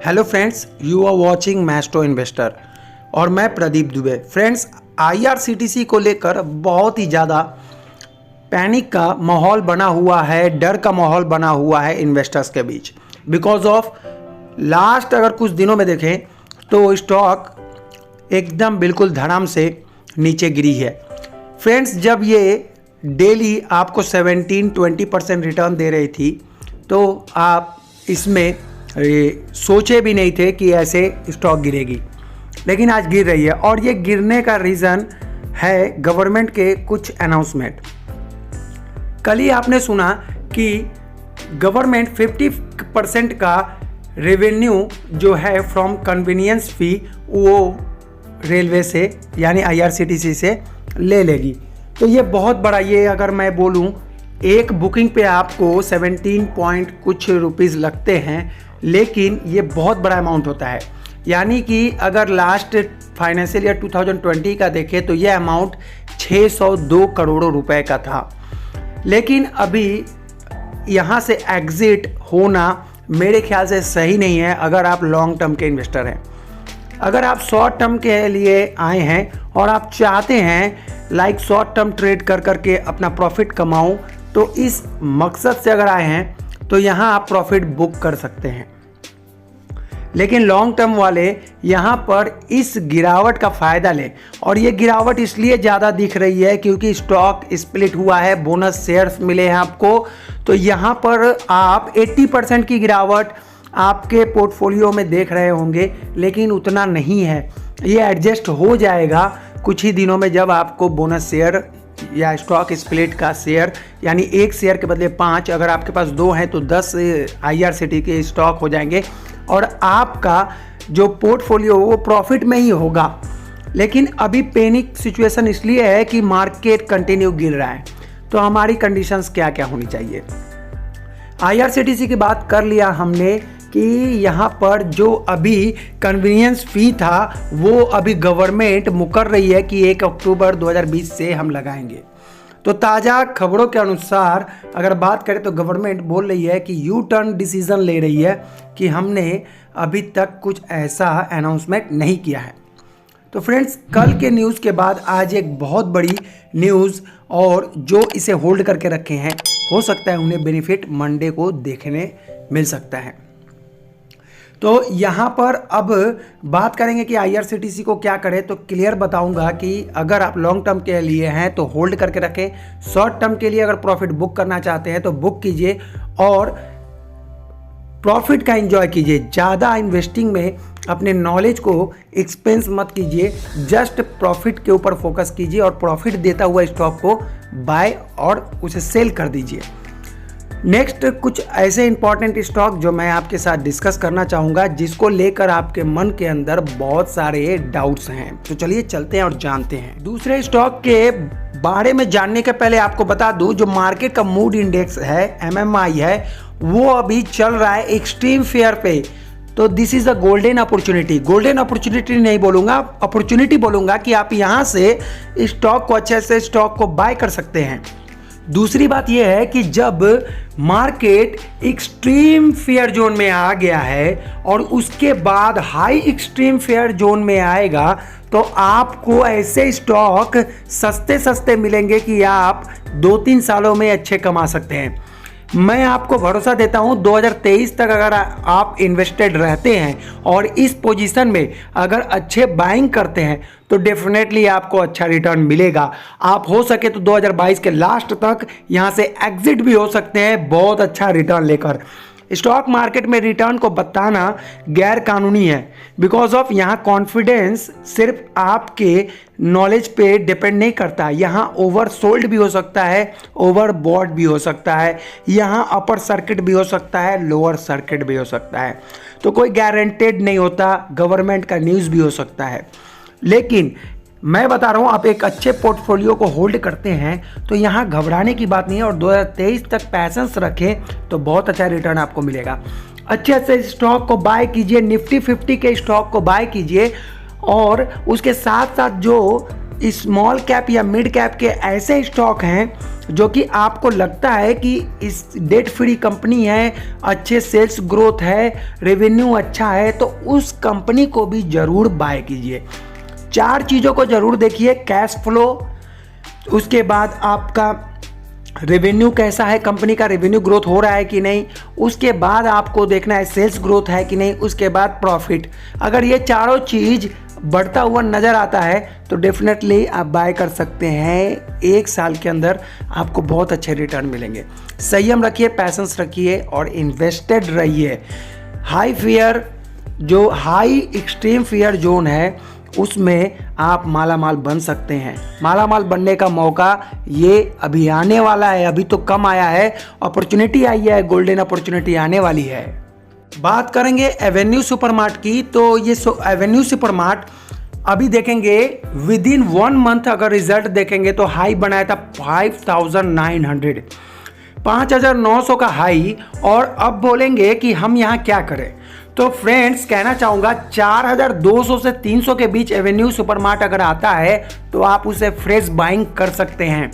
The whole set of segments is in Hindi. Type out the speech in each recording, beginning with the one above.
Hello friends, you are watching maestro investor और मैं प्रदीप दुबे। फ्रेंड्स, आईआरसीटीसी को लेकर बहुत ही ज़्यादा पैनिक का माहौल बना हुआ है, डर का माहौल बना हुआ है इन्वेस्टर्स के बीच। बिकॉज ऑफ लास्ट अगर कुछ दिनों में देखें तो स्टॉक एकदम बिल्कुल धड़ाम से नीचे गिरी है। फ्रेंड्स, जब ये डेली आपको 17-20% रिटर्न दे रही थी तो आप इसमें सोचे भी नहीं थे कि ऐसे स्टॉक गिरेगी, लेकिन आज गिर रही है। और ये गिरने का रीज़न है गवर्नमेंट के कुछ अनाउंसमेंट। कल ही आपने सुना कि गवर्नमेंट 50% का रेवेन्यू जो है फ्रॉम कन्वीनियंस फी वो रेलवे से यानी आईआरसीटीसी से ले लेगी। तो ये बहुत बड़ा, ये अगर मैं बोलूँ एक बुकिंग पे आपको 17 पॉइंट कुछ रुपीज़ लगते हैं, लेकिन ये बहुत बड़ा अमाउंट होता है। यानी कि अगर लास्ट फाइनेंशियल ईयर 2020 का देखें तो ये अमाउंट 602 करोड़ रुपए का था। लेकिन अभी यहाँ से एग्जिट होना मेरे ख्याल से सही नहीं है अगर आप लॉन्ग टर्म के इन्वेस्टर हैं। अगर आप शॉर्ट टर्म के लिए आए हैं और आप चाहते हैं शॉर्ट टर्म ट्रेड कर करके अपना प्रॉफिट कमाऊं, तो इस मकसद से अगर आए हैं तो यहाँ आप प्रॉफिट बुक कर सकते हैं। लेकिन लॉन्ग टर्म वाले यहाँ पर इस गिरावट का फ़ायदा लें। और ये गिरावट इसलिए ज़्यादा दिख रही है क्योंकि स्टॉक स्प्लिट हुआ है, बोनस शेयर्स मिले हैं आपको। तो यहाँ पर आप 80% की गिरावट आपके पोर्टफोलियो में देख रहे होंगे, लेकिन उतना नहीं है। ये एडजस्ट हो जाएगा कुछ ही दिनों में जब आपको बोनस शेयर या स्टॉक स्प्लिट का शेयर यानी एक शेयर के बदले 5, अगर आपके पास 2 हैं तो 10 आईआरसीटी के स्टॉक हो जाएंगे और आपका जो पोर्टफोलियो वो प्रॉफिट में ही होगा। लेकिन अभी पैनिक सिचुएशन इसलिए है कि मार्केट कंटिन्यू गिर रहा है। तो हमारी कंडीशंस क्या क्या होनी चाहिए? आईआरसीटीसी की बात कर लिया हमने कि यहाँ पर जो अभी कन्वीनियंस फ़ी था वो अभी गवर्नमेंट मुकर रही है कि 1 अक्टूबर 2020 से हम लगाएंगे। तो ताज़ा खबरों के अनुसार अगर बात करें तो गवर्नमेंट बोल रही है कि यू टर्न डिसीज़न ले रही है कि हमने अभी तक कुछ ऐसा अनाउंसमेंट नहीं किया है। तो फ्रेंड्स, कल के न्यूज़ के बाद आज एक बहुत बड़ी न्यूज़, और जो इसे होल्ड करके रखे हैं हो सकता है उन्हें बेनिफिट मंडे को देखने मिल सकता है। तो यहाँ पर अब बात करेंगे कि आईआरसीटीसी को क्या करे। तो क्लियर बताऊंगा कि अगर आप लॉन्ग टर्म के लिए हैं तो होल्ड करके रखें, शॉर्ट टर्म के लिए अगर प्रॉफिट बुक करना चाहते हैं तो बुक कीजिए और प्रॉफिट का एंजॉय कीजिए। ज़्यादा इन्वेस्टिंग में अपने नॉलेज को एक्सपेंस मत कीजिए, जस्ट प्रॉफिट के ऊपर फोकस कीजिए और प्रॉफिट देता हुआ स्टॉक को बाय और उसे सेल कर दीजिए। नेक्स्ट कुछ ऐसे इंपॉर्टेंट स्टॉक जो मैं आपके साथ डिस्कस करना चाहूँगा, जिसको लेकर आपके मन के अंदर बहुत सारे डाउट्स हैं। तो चलिए चलते हैं और जानते हैं। दूसरे स्टॉक के बारे में जानने के पहले आपको बता दूं, जो मार्केट का मूड इंडेक्स है MMI है, वो अभी चल रहा है एक्सट्रीम फेयर पे। तो this is a golden opportunity. Golden opportunity नहीं बोलूँगा, अपॉर्चुनिटी बोलूँगा कि आप यहाँ से स्टॉक को अच्छे से स्टॉक को बाय कर सकते हैं। दूसरी बात यह है कि जब मार्केट एक्सट्रीम फेयर जोन में आ गया है और उसके बाद हाई एक्सट्रीम फेयर जोन में आएगा तो आपको ऐसे स्टॉक सस्ते सस्ते मिलेंगे कि आप 2-3 सालों में अच्छे कमा सकते हैं। मैं आपको भरोसा देता हूं 2023 तक अगर आप इन्वेस्टेड रहते हैं और इस पोजीशन में अगर अच्छे बाइंग करते हैं तो डेफिनेटली आपको अच्छा रिटर्न मिलेगा। आप हो सके तो 2022 के लास्ट तक यहां से एग्जिट भी हो सकते हैं बहुत अच्छा रिटर्न लेकर। स्टॉक मार्केट में रिटर्न को बताना गैर कानूनी है, बिकॉज ऑफ यहाँ कॉन्फिडेंस सिर्फ आपके नॉलेज पे डिपेंड नहीं करता। यहाँ ओवर सोल्ड भी हो सकता है, ओवर बॉट भी हो सकता है, यहाँ अपर सर्किट भी हो सकता है, लोअर सर्किट भी हो सकता है। तो कोई गारंटेड नहीं होता, गवर्नमेंट का न्यूज़ भी हो सकता है। लेकिन मैं बता रहा हूँ, आप एक अच्छे पोर्टफोलियो को होल्ड करते हैं तो यहाँ घबराने की बात नहीं है और 2023 तक पैसेंस रखें तो बहुत अच्छा रिटर्न आपको मिलेगा। अच्छे से स्टॉक को बाय कीजिए, निफ्टी 50 के स्टॉक को बाय कीजिए और उसके साथ साथ जो स्मॉल कैप या मिड कैप के ऐसे स्टॉक हैं जो कि आपको लगता है कि इस डेट फ्री कंपनी है, अच्छे सेल्स ग्रोथ है, रेवेन्यू अच्छा है, तो उस कंपनी को भी ज़रूर बाय कीजिए। 4 चीज़ों को ज़रूर देखिए, कैश फ्लो, उसके बाद आपका रेवेन्यू कैसा है, कंपनी का रेवेन्यू ग्रोथ हो रहा है कि नहीं, उसके बाद आपको देखना है सेल्स ग्रोथ है कि नहीं, उसके बाद प्रॉफिट। अगर ये चारों चीज़ बढ़ता हुआ नज़र आता है तो डेफिनेटली आप बाय कर सकते हैं। 1 साल के अंदर आपको बहुत अच्छे रिटर्न मिलेंगे। संयम रखिए, पैसेंस रखिए और इन्वेस्टेड रहिए। हाई एक्सट्रीम फियर जोन है उसमें आप माला माल बन सकते हैं। माला माल बनने का मौका ये अभी आने वाला है, अभी तो कम आया है, अपॉर्चुनिटी आई है, गोल्डन अपॉर्चुनिटी आने वाली है। बात करेंगे एवेन्यू सुपरमार्ट की, तो ये एवेन्यू सुपरमार्ट अभी देखेंगे विद इन 1 मंथ अगर रिजल्ट देखेंगे तो हाई बनाया था 5900, 5900 का हाई। और अब बोलेंगे कि हम यहाँ क्या करें, तो फ्रेंड्स कहना चाहूँगा 4200 से 300 के बीच एवेन्यू सुपरमार्ट अगर आता है तो आप उसे फ्रेश बाइंग कर सकते हैं।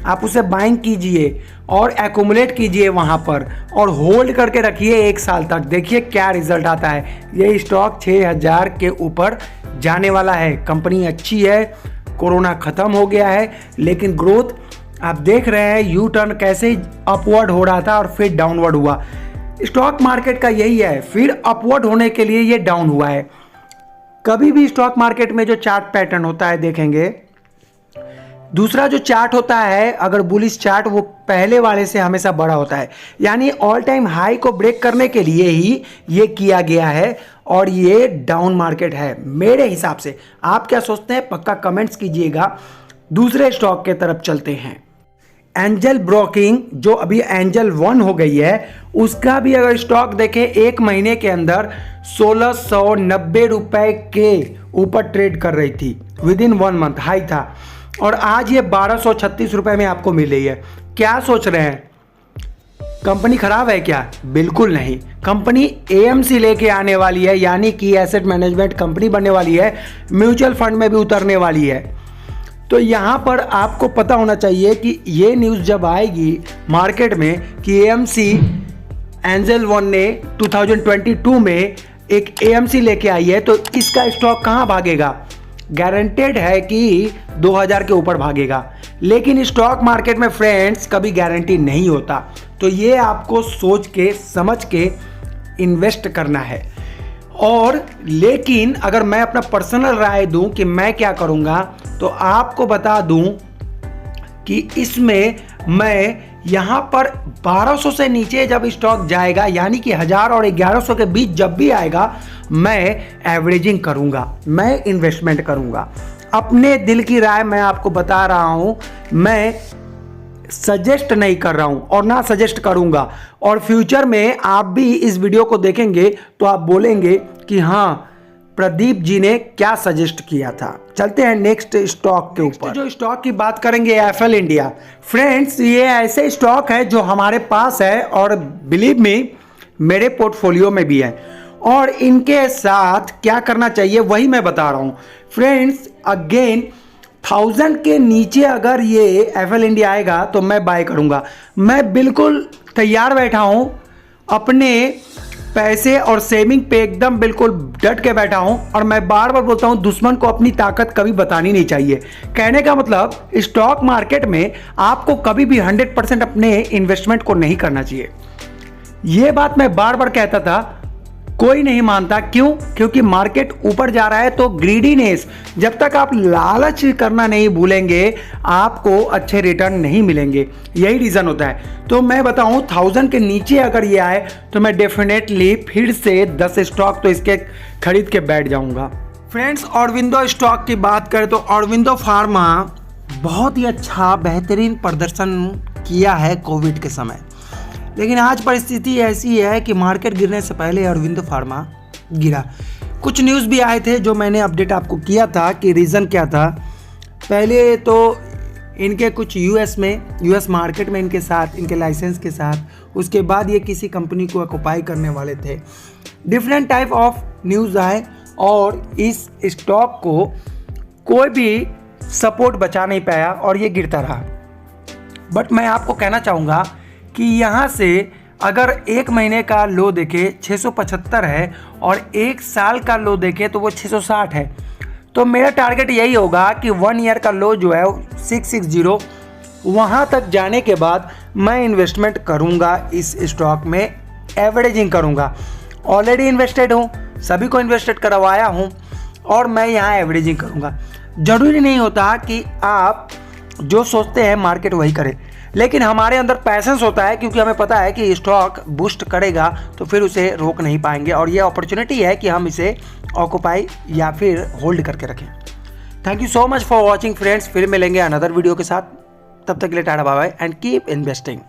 आप उसे बाइंग कीजिए और एक्यूमुलेट कीजिए वहाँ पर और होल्ड करके रखिए 1 साल तक, देखिए क्या रिजल्ट आता है। ये स्टॉक 6000 के ऊपर जाने वाला है। कंपनी अच्छी है, कोरोना ख़त्म हो गया है, लेकिन ग्रोथ आप देख रहे हैं यू टर्न कैसे अपवर्ड हो रहा था और फिर डाउनवर्ड हुआ। स्टॉक मार्केट का यही है, फिर अपवर्ड होने के लिए ये डाउन हुआ है। कभी भी स्टॉक मार्केट में जो चार्ट पैटर्न होता है देखेंगे, दूसरा जो चार्ट होता है अगर बुलिश चार्ट, वो पहले वाले से हमेशा बड़ा होता है, यानी ऑल टाइम हाई को ब्रेक करने के लिए ही ये किया गया है और ये डाउन मार्केट है मेरे हिसाब से। आप क्या सोचते हैं पक्का कमेंट्स कीजिएगा। दूसरे स्टॉक के तरफ चलते हैं। एंजल ब्रोकिंग जो अभी एंजल 1 हो गई है, उसका भी अगर स्टॉक देखें 1 महीने के अंदर 1690 रुपए के ऊपर ट्रेड कर रही थी, विद इन 1 मंथ हाई था, और आज ये 1236 रुपए में आपको मिल रही है। क्या सोच रहे हैं, कंपनी खराब है क्या? बिल्कुल नहीं। कंपनी एएमसी लेके आने वाली है, यानी कि एसेट मैनेजमेंट कंपनी बनने वाली है, म्यूचुअल फंड में भी उतरने वाली है। तो यहाँ पर आपको पता होना चाहिए कि ये न्यूज़ जब आएगी मार्केट में कि एएमसी एंजल 1 ने 2022 में एक एएमसी लेके आई है, तो इसका स्टॉक कहाँ भागेगा? गारंटेड है कि 2000 के ऊपर भागेगा। लेकिन स्टॉक मार्केट में फ्रेंड्स कभी गारंटी नहीं होता, तो ये आपको सोच के समझ के इन्वेस्ट करना है। और लेकिन अगर मैं अपना पर्सनल राय दूं कि मैं क्या करूंगा, तो आपको बता दूं कि इसमें मैं यहाँ पर 1200 से नीचे जब स्टॉक जाएगा, यानी कि 1000 और 1100 के बीच जब भी आएगा, मैं एवरेजिंग करूँगा, मैं इन्वेस्टमेंट करूँगा। अपने दिल की राय मैं आपको बता रहा हूँ, मैं सजेस्ट नहीं कर रहा हूं और ना सजेस्ट करूंगा। और फ्यूचर में आप भी इस वीडियो को देखेंगे तो आप बोलेंगे कि हाँ प्रदीप जी ने क्या सजेस्ट किया था। चलते हैं नेक्स्ट स्टॉक के ऊपर। जो स्टॉक की बात करेंगे एफएल इंडिया। फ्रेंड्स ये ऐसे स्टॉक है जो हमारे पास है और बिलीव मी मेरे पोर्टफोलियो में भी है, और इनके साथ क्या करना चाहिए वही मैं बता रहा हूँ। फ्रेंड्स अगेन 1000 के नीचे अगर ये एफएल इंडिया आएगा तो मैं बाय करूंगा। मैं बिल्कुल तैयार बैठा हूं, अपने पैसे और सेविंग पे एकदम बिल्कुल डट के बैठा हूं। और मैं बार बार बोलता हूं दुश्मन को अपनी ताकत कभी बतानी नहीं चाहिए। कहने का मतलब स्टॉक मार्केट में आपको कभी भी 100% अपने इन्वेस्टमेंट को नहीं करना चाहिए। ये बात मैं बार बार कहता था, कोई नहीं मानता। क्यों? क्योंकि मार्केट ऊपर जा रहा है तो ग्रीडीनेस, जब तक आप लालच करना नहीं भूलेंगे आपको अच्छे रिटर्न नहीं मिलेंगे, यही रीज़न होता है। तो मैं बताऊं 1000 के नीचे अगर ये आए तो मैं डेफिनेटली फिर से 10 स्टॉक तो इसके खरीद के बैठ जाऊंगा। फ्रेंड्स ऑरबिंदो स्टॉक की बात करें तो ऑरबिंदो फार्मा बहुत ही अच्छा बेहतरीन प्रदर्शन किया है कोविड के समय, लेकिन आज परिस्थिति ऐसी है कि मार्केट गिरने से पहले ऑरबिंदो फार्मा गिरा। कुछ न्यूज़ भी आए थे जो मैंने अपडेट आपको किया था कि रीज़न क्या था। पहले तो इनके कुछ यूएस मार्केट में इनके साथ, इनके लाइसेंस के साथ, उसके बाद ये किसी कंपनी को ऑक्युपाई करने वाले थे। डिफरेंट टाइप ऑफ न्यूज़ आए और इस स्टॉक को कोई भी सपोर्ट बचा नहीं पाया और ये गिरता रहा। बट मैं आपको कहना चाहूँगा कि यहाँ से अगर एक महीने का लो देखें 675 है और एक साल का लो देखें तो वो 660 है। तो मेरा टारगेट यही होगा कि 1 ईयर का लो जो है 660 वहाँ तक जाने के बाद मैं इन्वेस्टमेंट करूँगा इस स्टॉक में, एवरेजिंग करूँगा। ऑलरेडी इन्वेस्टेड हूँ, सभी को इन्वेस्टेड करवाया हूँ और मैं यहाँ एवरेजिंग करूँगा। ज़रूरी नहीं होता कि आप जो सोचते हैं मार्केट वही करे, लेकिन हमारे अंदर पैशंस होता है क्योंकि हमें पता है कि स्टॉक बूस्ट करेगा तो फिर उसे रोक नहीं पाएंगे और ये अपॉर्चुनिटी है कि हम इसे ऑक्यूपाई या फिर होल्ड करके रखें। Thank you so much for watching friends. फिर मिलेंगे अनदर वीडियो के साथ, तब तक के लिए tata bye bye and keep investing.